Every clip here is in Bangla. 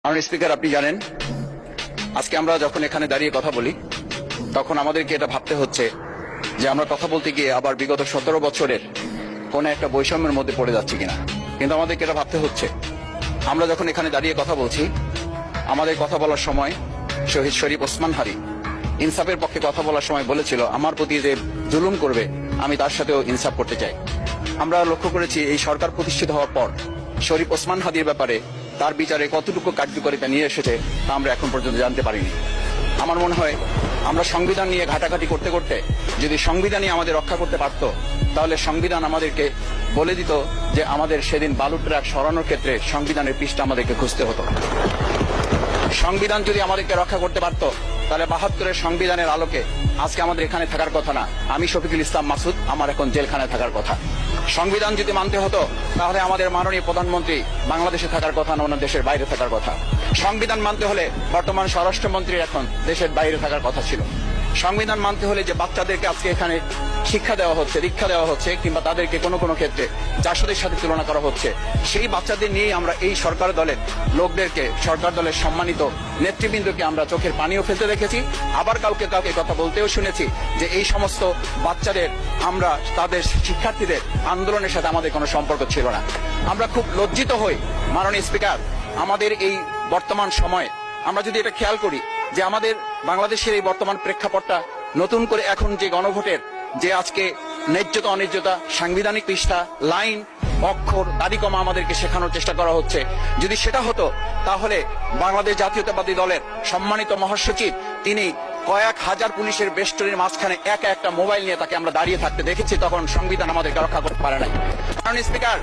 মাননীয় স্পিকার, আপনি জানেন আজকে আমরা যখন এখানে দাঁড়িয়ে কথা বলি তখন আমাদেরকে এটা ভাবতে হচ্ছে যে আমরা কথা বলতে গিয়ে আবার বিগত 17 বছরের কোন একটা বৈষম্যের মধ্যে পড়ে যাচ্ছি কিনা। কিন্তু আমাদেরকে এটা ভাবতে হচ্ছে আমরা যখন এখানে দাঁড়িয়ে কথা বলছি, আমাদের কথা বলার সময় শহীদ শরীফ ওসমান হাদি ইনসাফের পক্ষে কথা বলার সময় বলেছিল, আমার প্রতি যে জুলুম করবে আমি তার সাথেও ইনসাফ করতে চাই। আমরা লক্ষ্য করেছি এই সরকার প্রতিষ্ঠিত হওয়ার পর শরীফ ওসমান হাদির ব্যাপারে তার বিচারে কতটুকু কার্যকারিতা নিয়ে এসেছে তা আমরা এখন পর্যন্ত জানতে পারিনি। আমার মনে হয় আমরা সংবিধান নিয়ে ঘাটাঘাটি করতে করতে যদি সংবিধানই আমাদের রক্ষা করতে পারত, তাহলে সংবিধান আমাদেরকে বলে দিত যে আমাদের সেদিন বালু ট্রাক সরানোর ক্ষেত্রে সংবিধানের পৃষ্ঠা আমাদেরকে খুঁজতে হতো। সংবিধান যদি আমাদেরকে রক্ষা করতে পারত, তাহলে 72-এর সংবিধানের আলোকে আজকে আমাদের এখানে থাকার কথা না, আমি শফিকুল ইসলাম মাসুদ আমার এখন জেলখানায় থাকার কথা। সংবিধান যদি মানতে হতো, তাহলে আমাদের মাননীয় প্রধানমন্ত্রী বাংলাদেশে থাকার কথা না, অন্য দেশের বাইরে থাকার কথা। সংবিধান মানতে হলে বর্তমান স্বরাষ্ট্রমন্ত্রীর এখন দেশের বাইরে থাকার কথা ছিল। সংবিধান মানতে হলে যে বাচ্চাদেরকে আজকে এখানে শিক্ষা দেওয়া হচ্ছে, দীক্ষা দেওয়া হচ্ছে, কিংবা তাদেরকে কোনো কোনো ক্ষেত্রে জাসদের সাথে তুলনা করা হচ্ছে, সেই বাচ্চাদের নিয়েই আমরা এই সরকার দলের লোকদেরকে, সরকার দলের সম্মানিত নেতৃবৃন্দকে আমরা চোখের পানিও ফেলতে দেখেছি। আবার কাউকে কথা বলতেও শুনেছি যে এই সমস্ত বাচ্চাদের, আমরা তাদের শিক্ষার্থীদের আন্দোলনের সাথে আমাদের কোনো সম্পর্ক ছিল না। আমরা খুব লজ্জিত হই মাননীয় স্পিকার, আমাদের এই বর্তমান সময়ে আমরা যদি এটা খেয়াল করি যে আমাদের বাংলাদেশের এই বর্তমান প্রেক্ষাপটটা নতুন করে এখন যে গণভোটের যে আজকে ন্যায্যতা অন্যায্যতা, সাংবিধানিক পৃষ্ঠা, লাইন, অক্ষর, দাড়িকমা আমাদেরকে শেখানোর চেষ্টা করা হচ্ছে, যদি সেটা হতো তাহলে বাংলাদেশ জাতীয়তাবাদী দলের সম্মানিত মহাসচিব তিনি কয়েক হাজার পুলিশের বেষ্টনীর মাঝখানে একা একটা মোবাইল নিয়ে তাকে আমরা দাঁড়িয়ে থাকতে দেখেছি, তখন সংবিধান আমাদেরকে রক্ষা করতে পারে নাই। মাননীয় স্পিকার,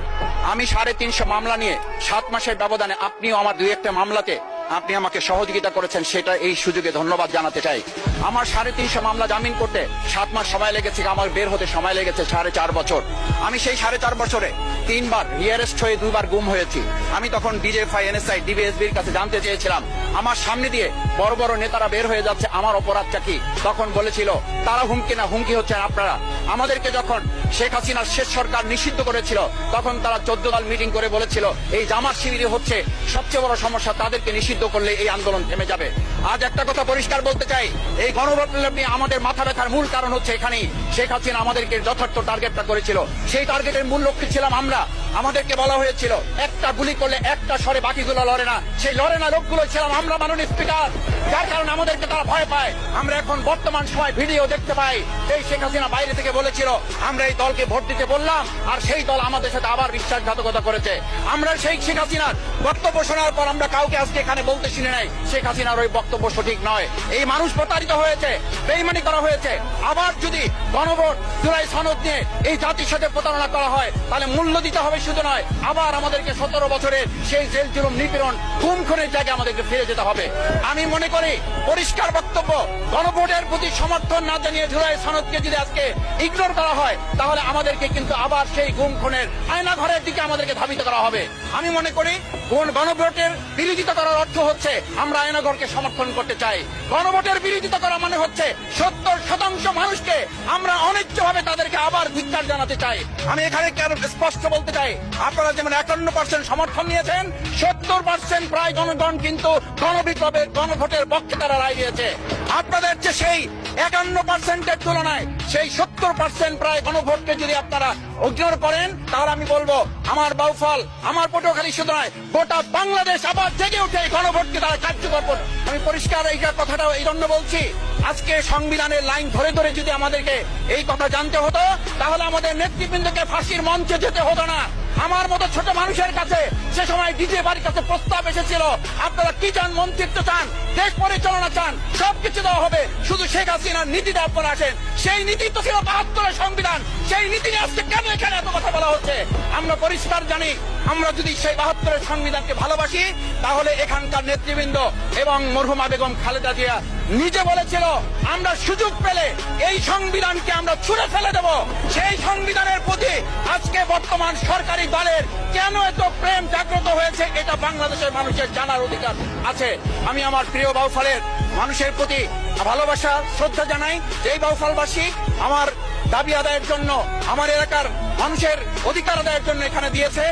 আমি 350 মামলা নিয়ে 7 মাসের ব্যবধানে, আপনিও আমার 2-1টা মামলাতে আপনি আমাকে সহযোগিতা করেছেন, সেটা এই সুযোগে ধন্যবাদ জানাতে চাই। আমার 350 মামলা জামিন করতে 7 মাস সময় লেগেছে, আমার বের হতে সময় লেগেছে 4.5 বছর। আমি সেই 4.5 বছরে 3 বার রিয়ারেস্ট হয়ে 2 বার গুম হয়েছি। আমি তখন ডিজিএফআই, এনএসআই, ডিবিএসবির কাছে জানতে চেয়েছিলাম, আমার সামনে দিয়ে বড় বড় নেতারা বের হয়ে যাচ্ছে, আমার অপরাধটা কি? তখন বলেছিল তারা হুমকি না, হুমকি হচ্ছেন আপনারা। আমাদেরকে যখন শেখ হাসিনার শেষ সরকার নিষিদ্ধ করেছিল, তখন তারা 14 দল মিটিং করে বলেছিল এই জামাত শিবির হচ্ছে সবচেয়ে বড় সমস্যা, তাদেরকে নিষিদ্ধ করলে এই আন্দোলন থেমে যাবে। আজ একটা কথা পরিষ্কার বলতে চাই, এই গণভোট নিয়ে আমাদের মাথা ব্যথার মূল কারণ হচ্ছে এখানেই শেখ হাসিনা আমাদেরকে যথার্থ টার্গেটটা করেছিল। সেই টার্গেটের মূল লক্ষ্য ছিলাম আমরা। আমাদেরকে বলা হয়েছিল একটা গুলি করলে একটা সরে, বাকিগুলো লড়ে না। সেই লড়ে না লোকগুলো ছিলাম আমরা মাননীয় স্পিকার, যার কারণে আমাদেরকে তারা ভয় পায়। আমরা এখন বর্তমান সময় ভিডিও দেখতে পাই, এই শেখ হাসিনা বাইরে থেকে বলেছিল আমরা এই দলকে ভোট দিতে বললাম, আর সেই দল আমাদের সাথে আবার বিশ্বাসঘাতকতা করেছে। আমরা সেই শেখ হাসিনার বক্তব্য শোনার পর আমরা কাউকে আজকে এখানে বলতে শুনে নাই শেখ হাসিনার ওই বক্তব্য সঠিক নয়। এই মানুষ প্রতারিত হয়েছে, বেইমানি করা হয়েছে। আবার যদি গণভোট, জুলাই সনদ নিয়ে এই জাতির সাথে প্রতারণা করা হয়, তাহলে মূল্য দিতে হবে শুধু নয়, আবার আমাদেরকে 17 বছরের সেই জেল জুলুম, নিপীড়ন, খুন খুনের জায়গায় আমাদেরকে ফিরে যেতে হবে। আমি মনে করি পরিষ্কার বক্তব্য, গণভোটের প্রতি সমর্থন না জানিয়ে জুলাই সনদকে যদি আজকে ইগনোর করা হয়, তাহলে আমাদেরকে কিন্তু আবার সেই গুম খুনের আয়নাঘরের দিকে আমাদেরকে ধাবিত করা হবে। আমি মনে করি গণভোটের বিরোধিতা করার অর্থ হচ্ছে আমরা আয়নাঘরকে সমর্থন করতে চাই। গণভোটের বিরোধিতা করা মানে হচ্ছে 70% মানুষকে আমরা অনিচ্ছভাবে তাদেরকে আবার ধিক্কার জানাতে চাই। আমি এখানে স্পষ্ট বলতে চাই, আপনারা যেমন 51% সমর্থন নিয়েছেন, 70% প্রায় জনগণ কিন্তু গণবিপ্লবের, গণভোটের পক্ষে তারা রায় দিয়েছে। আপনাদের যে সেই 51%-এর তুলনায় সেই 70% প্রায় গণভোটকে যদি আপনারা ইগনোর করেন, তাহলে আমি বলবো আমার বাউফল, আমার পটুয়াখালী শুধু নয়, গোটা বাংলাদেশ আবার জেগে উঠে এই গণভোটকে তারা কার্যকর করবে। আমি পরিষ্কার এই কথাটা এই জন্য বলছি, আজকে সংবিধানের লাইন ধরে ধরে যদি আমাদেরকে এই কথা জানতে হতো, তাহলে আমাদের নেতৃবৃন্দকে ফাঁসির মঞ্চে যেতে হতো না। আমার মতো ছোট মানুষের কাছে সে সময় ডিজে বাড়ির কাছে প্রস্তাব এসেছিল, আপনারা কি চান? মন্ত্রিত্ব চান, দেশ পরিচালনা চান, সবকিছু দেওয়া হবে, শুধু শেখ হাসিনার নীতিটা আপনারা আসেন। সেই নীতি তো ছিল 72-এর সংবিধান, সেই নীতি নিয়ে আজকে কেন এখানে এত কথা বলা হচ্ছে? আমরা পরিষ্কার জানি, আমরা যদি সেই 72-এর সংবিধানকে ভালোবাসি, তাহলে এখানকার নেতৃবৃন্দ এবং মরহুমা বেগম খালেদা জিয়া নিজে বলেছিল আমরা সুযোগ পেলে এই সংবিধানকে আমরা ছুঁড়ে ফেলে দেব। সেই সংবিধানের প্রতি আজকে বর্তমান সরকারি দলের কেন এত প্রেম জাগ্রত হয়েছে, এটা বাংলাদেশের মানুষের জানার অধিকার আছে। আমি আমার প্রিয় বাউফলের মানুষের প্রতি ভালোবাসা, শ্রদ্ধা জানাই। এই বাউফলবাসী আমার দাবি আদায়ের জন্য, আমার এলাকার মানুষের অধিকার আদায়ের জন্য এখানে দিয়েছে।